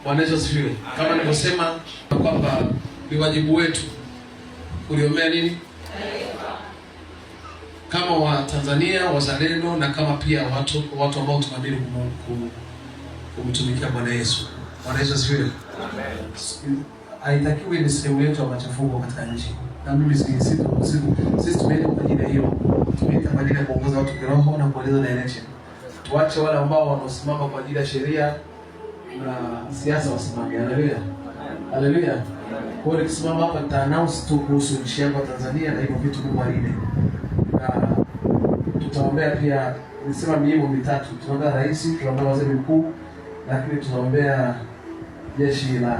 Bwana Yesu asifiwe. Kama nilivyosema kwamba ni wajibu wetu kuliombea nini? Kama wa Tanzania, wazalendo na kama pia watu ambao tunabidi kumtumikia Bwana Yesu. Bwana Yesu asifiwe. Haitakiwi ni sehemu yetu ya machafuko katika nchi. Na mimi sisi tumeenda kwa ajili ya hiyo. Tumeenda kwa ajili ya kuongoza watu kiroho na kueleza direction. Tuache wale ambao wanasimama kwa ajili ya sheria na siasa wasimame. Haleluya. Haleluya. Kwa hiyo tukisimama hapa tuta announce tu kuhusu nchi yangu ya Tanzania na hivyo vitu Mungu alinde. Na tutaombea pia, nisema miimo mitatu. Tunaombea rais, tunaombea waziri mkuu, lakini tunaombea jeshi la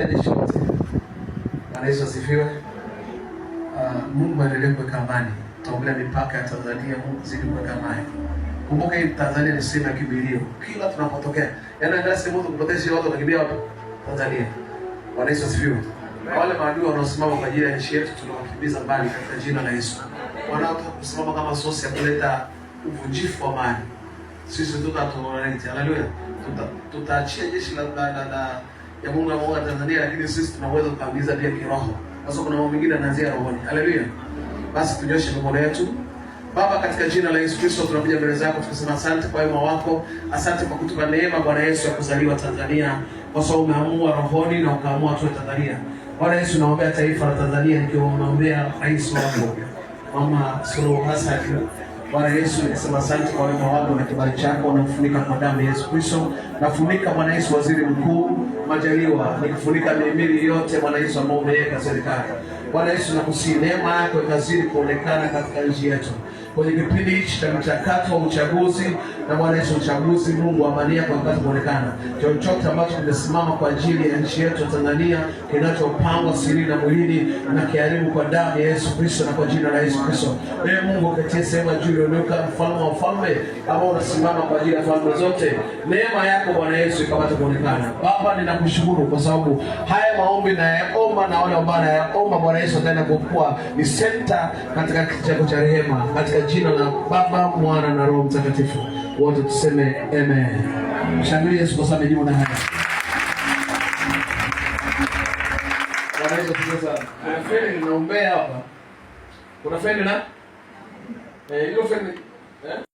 jeshi lote. Bwana Yesu asifiwe. Mungu aendelee kuweka amani. Tuombea mipaka ya Tanzania, Mungu zidi kuweka amani. Kumbuka hii Tanzania ni sehemu ya kimbilio. Kila tunapotokea, yaani ndio sehemu mtu kupoteza watu wanakimbia wapi? Tanzania. Bwana Yesu asifiwe. Wale maadui wanaosimama kwa ajili ya nchi yetu tunawakimbiza mbali katika jina la Yesu. Wanaotaka kusimama kama sosi ya kuleta uvunjifu wa amani, sisi tutatolerate. Haleluya. Tutaachia jeshi la ya Mungu na Mungu Tanzania, lakini sisi tunaweza kuangamiza pia kiroho. Sasa kuna mambo mengine yanaanzia rohoni. Haleluya. Basi tunyoshe mikono yetu. Baba, katika jina la Yesu Kristo tunakuja mbele zako tukisema asante kwa wema wako. Asante kwa kutupa neema Bwana Yesu ya kuzaliwa Tanzania. Kwa sababu umeamua rohoni na ukaamua tuwe Tanzania. Bwana Yesu, naombea taifa la Tanzania nikiwa naombea rais wako Mama Suluhu Hassan. Bwana Yesu, nasema asante kwa wema wako na kibali chako, na kufunika kwa damu ya Yesu Kristo. Nafunika Bwana Yesu waziri mkuu Majaliwa, nikufunika mihimili yote Bwana Yesu ambao umeweka serikali. Bwana Yesu, nakusihi neema yako ikazidi kuonekana katika nchi yetu kwenye kipindi hichi cha mchakato wa uchaguzi. Na Bwana Yesu, uchaguzi Mungu amani yako ikaanza kuonekana. Chochote ambacho kimesimama kwa ajili ya nchi yetu Tanzania, kinachopangwa siri na mwilini, na kiharibu kwa damu ya Yesu Kristo na kwa jina la Yesu Kristo. Wewe Mungu katie sema juu ulionuka mfalme wa falme ambao unasimama kwa ajili ya falme zote. Neema yako Bwana Yesu ikapate kuonekana. Baba, ninakushukuru kwa sababu haya maombi na yaomba na wale ambao nayaomba Bwana Yesu ataenda kukua ni center katika kiti chako cha rehema, katika jina la Baba, Mwana na Roho Mtakatifu. Wote tuseme amen. Shangilia Yesu kwa sababu jibu na haya. Bwana Yesu asifiwe. Kuna feni ninaombea hapa. Kuna feni na hiyo feni